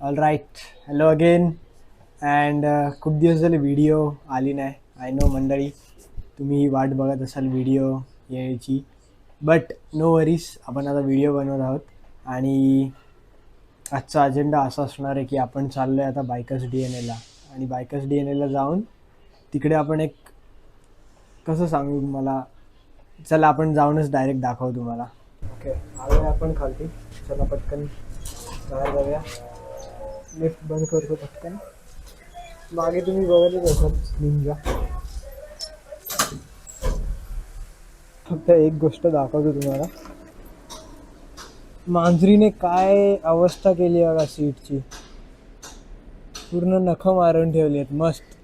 All right, hello again. And खूप दिवस झाले व्हिडिओ आली नाही. आय नो मंडळी, तुम्ही वाट बघत असाल व्हिडिओ यायची, बट नो वरीज, आपण आता व्हिडिओ बनवत आहोत. आणि आजचा अजेंडा असा असणार आहे की आपण चाललो आहे आता बायकर्स DNA ला. आणि बायकर्स DNA ला जाऊन तिकडे आपण एक, कसं सांगू तुम्हाला, चला आपण जाऊनच डायरेक्ट दाखवू तुम्हाला. ओके, आलो आपण खालती. चला पटकन बाहेर जाऊया. लिफ्ट बंद करतो पटकन. मागे तुम्ही बघतच असाल निंजा. फक्त एक गोष्ट दाखवतो तुम्हाला, मांजरीने काय अवस्था केली बघा सीटची. पूर्ण नखं मारून ठेवली आहेत. मस्त,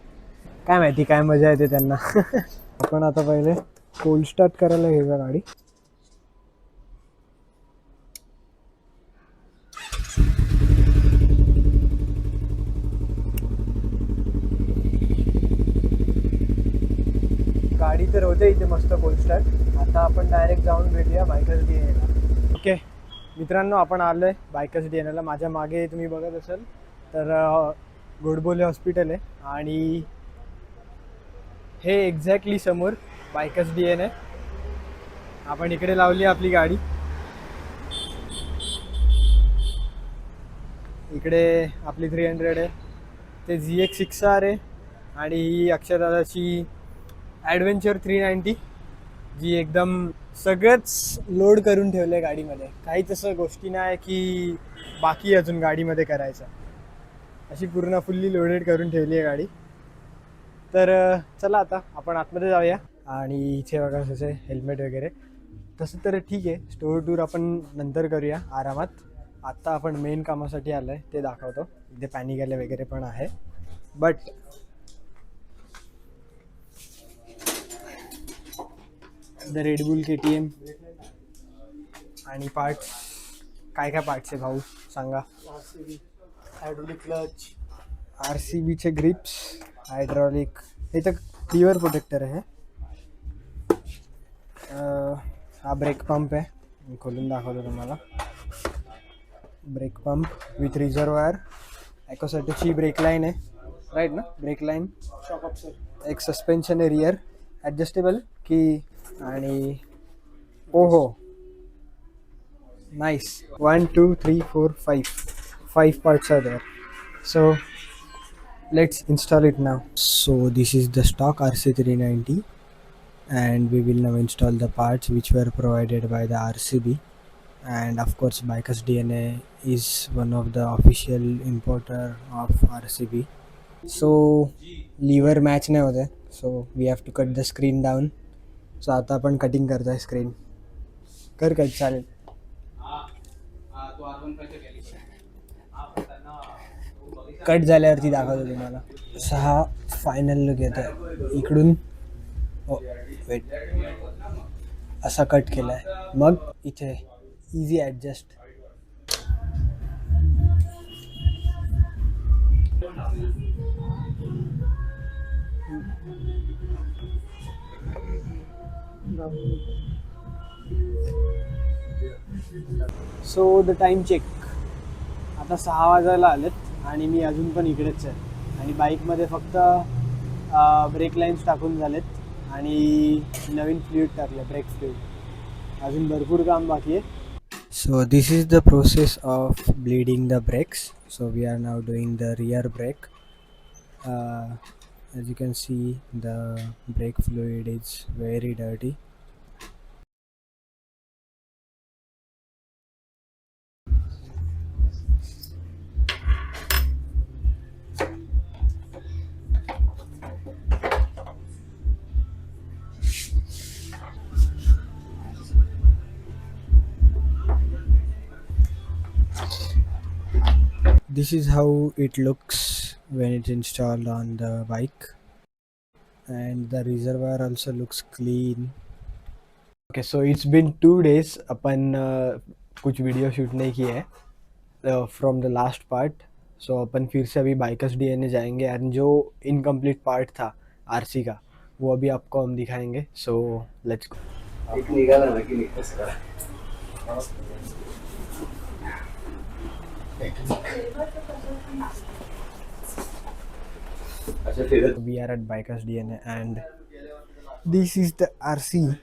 काय माहिती काय मजा येते त्यांना. आपण आता पहिले कोल्ड स्टार्ट करायला घेऊया गाडी. गाडी तर होते इथे मस्त कोल्ड स्टार्ट. आता आपण डायरेक्ट जाऊन भेटूया बायकर्स DNA ला. ओके मित्रांनो, आपण आलो आहे बायकर्स DNA ला. माझ्या मागे तुम्ही बघत असाल तर गोडबोले हॉस्पिटल आहे आणि हे एक्झॅक्टली समोर बायकर्स DNA. आपण इकडे लावली आपली गाडी. इकडे आपली 300 आहे, ते ZX6R आहे. आणि ही अक्षरदादाची ॲडव्हेंचर 390, जी एकदम सगळंच लोड करून ठेवलं आहे गाडीमध्ये. काहीच असं गोष्टी नाही की बाकी अजून गाडीमध्ये करायचं, अशी पूर्ण फुल्ली लोडेड करून ठेवली आहे गाडी. तर चला आता आपण आतमध्ये जाऊया. आणि इथे बघा तसे हेल्मेट वगैरे. तसं तर ठीक आहे, स्टोअर टूर आपण नंतर करूया आरामात. आत्ता आपण मेन कामासाठी आलो आहे ते दाखवतो. इथे पॅनिक आले वगैरे पण आहे, बट द रेडबुल KTM आणि पार्ट्स. काय काय पार्ट्स आहे भाऊ सांगा. हायड्रोलिक क्लच, RCBचे ग्रिप्स, हायड्रॉलिक. हे तर प्युअर प्रोटेक्टर आहे. हा ब्रेक पंप आहे, मी खोलून दाखवतो तुम्हाला. Brake pump with reservoir. ॲकोसॅटिकची ब्रेक लाईन आहे, राईट ना, ब्रेक लाईन. एक सस्पेन्शन आहे रियर ॲडजस्टेबल की. आणि ओहो nice, 1 2 3 4 5 parts are there. So let's install it now. So this is the stock RC390 and we will now install the parts which were provided by the RCB. And of course Bikers DNA is one of the official importer of RCB. So lever match नाही होते, so we have to cut the screen down. So आता आपण cutting करतोय screen. कर cut, चालेल. Cut झाल्यावरती दाखवतो तुम्हाला. सहा फायनल लुक येत आहे इकडून. वेट, असा कट केला आहे. मग इथे easy adjust. So the time check. आता 6 वाजायला आलेत आणि मी अजून पण इकडेच आहे. आणि बाईकमध्ये फक्त ब्रेक लाईन्स टाकून झालेत आणि नवीन फ्लुइड टाकले, ब्रेक फ्लुइड. अजून भरपूर काम बाकी आहे. So this is the process of bleeding the brakes. So we are now doing the rear brake. as you can see, the brake fluid is very dirty. This is how it looks when it's installed on the bike, and the reservoir also looks clean. Okay, so it's been 2 days. अपन कुछ video shoot नहीं किए हैं from the last part. So अपन फिर से अभी bikers DNA जाएंगे एंड जो इनकम्प्लीट पार्ट था RC का वो अभी आपको हम दिखाएंगे. So let's go. We are at Bikers DNA and this is the RC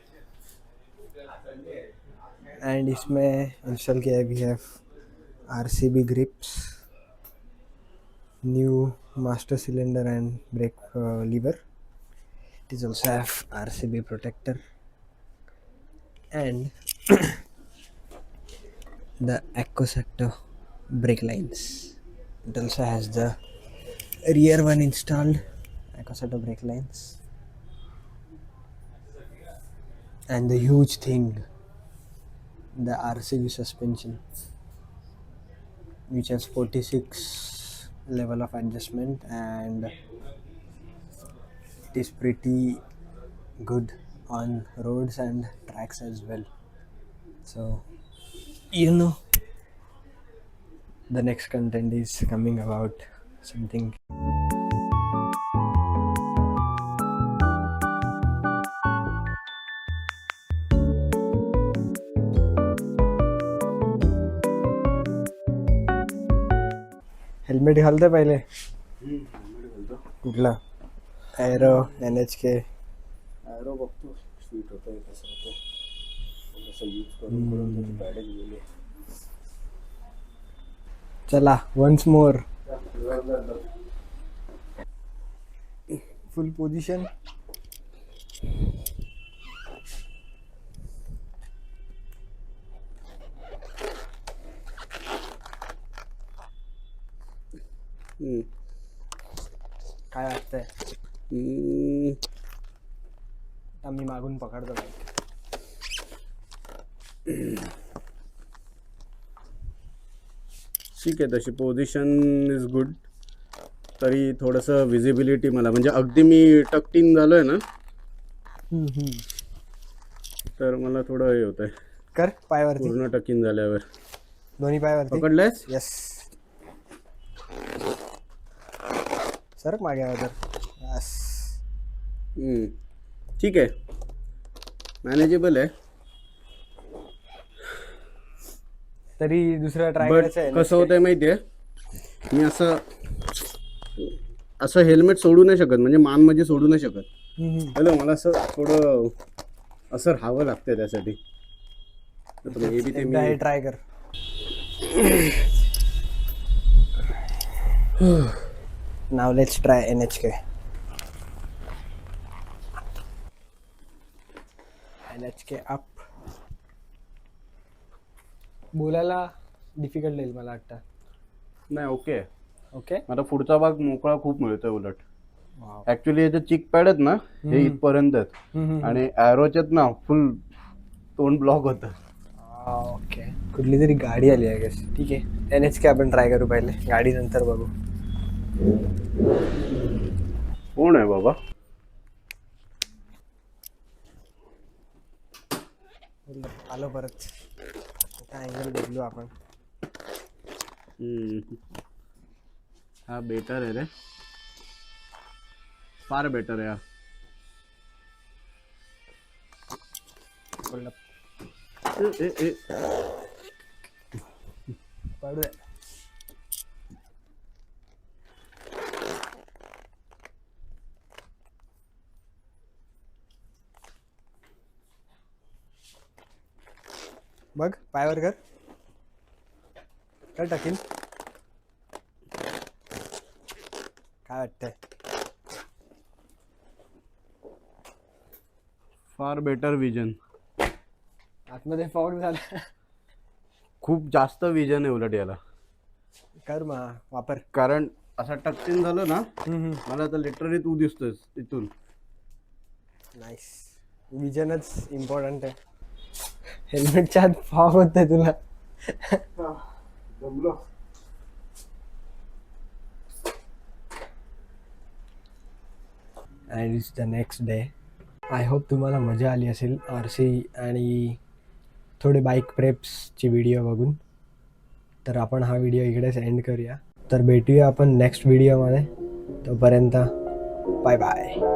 and इसमें इंस्टॉल किया है. We have RCB grips, new master cylinder and brake lever. It is also have RCB protector and the Ecosector brake lines. It also has the rear one installed, Ecosector brake lines, and the huge thing, the RCB suspension, which has 46 level of adjustment and it is pretty good on roads and tracks as well. So the next content is coming about something. Helmet घालते पहिले. कुठला? Arrow, NHK. Arrow बघतो sweet होतं कसं होतं कसं use करून त्याची पॅडेज गेली. चला वन्स मोर फुल पोझिशन. काय वाटतंय? मी मागून पकडतो बाईक. ठीक आहे, तशी पोझिशन इज गुड. तरी थोडंसं विजिबिलिटी मला म्हणजे अगदी मी टकटीन झालो आहे ना तर मला थोडं हे होतंय. कर पायावरती, पूर्ण टकीन झाल्यावर दोन्ही पायावरती पकडलंयस. यस. सरक मागे तर. यस. ठीक आहे, मॅनेजेबल आहे. तरी दुसरा ट्राय बट करायचं आहे. कसं होतंय माहिती आहे, मी असं हेल्मेट सोडू नाही शकत, म्हणजे मान म्हणजे सोडू नाही शकत. हॅलो, मला असं थोडं असं राहावं लागतं त्यासाठी. हे ट्राय कर. Now let's try NHK. NHK up. बोलायला डिफिकल्ट येईल मला वाटतं. नाही, ओके ओके. आता पुढचा भाग मोकळा खूप मिळतोय उलट. ऍक्च्युली याचे चिक पॅड आहेत ना, हे इथपर्यंत आहेत आणि ॲरोच्यात ना फुल तोंड ब्लॉक होतं. ओके. कुठली तरी गाडी आली आहे गेस. ठीक आहे, NHK आपण ट्राय करू पहिले, गाडी नंतर बघू. कोण आहे बाबा? आलो परत. अँगल बदलू आपण. हा बेटर आहे रे, फार बेटर आहे. पडू दे. बघ पायावर कर. काय टाकीन? काय वाटतंय? Far better vision. आतमध्ये फॉग झाला. खूप जास्त विजन आहे उलट याला. कर मग वापर. कारण असा टक्किन झालं ना, मला तर लिटरली तू दिसतोस इथून. नाईस. विजनच इम्पॉर्टंट आहे. हेल्मेटच्या आत फॉग होतंय तुला. जमलो. And it's the next day. I hope तुम्हाला मजा आली असेल RC आणि थोडे बाईक प्रेप्सची व्हिडिओ बघून. तर आपण हा व्हिडिओ इकडेच एंड करूया. तर भेटूया आपण नेक्स्ट व्हिडिओमध्ये. तोपर्यंत बाय बाय.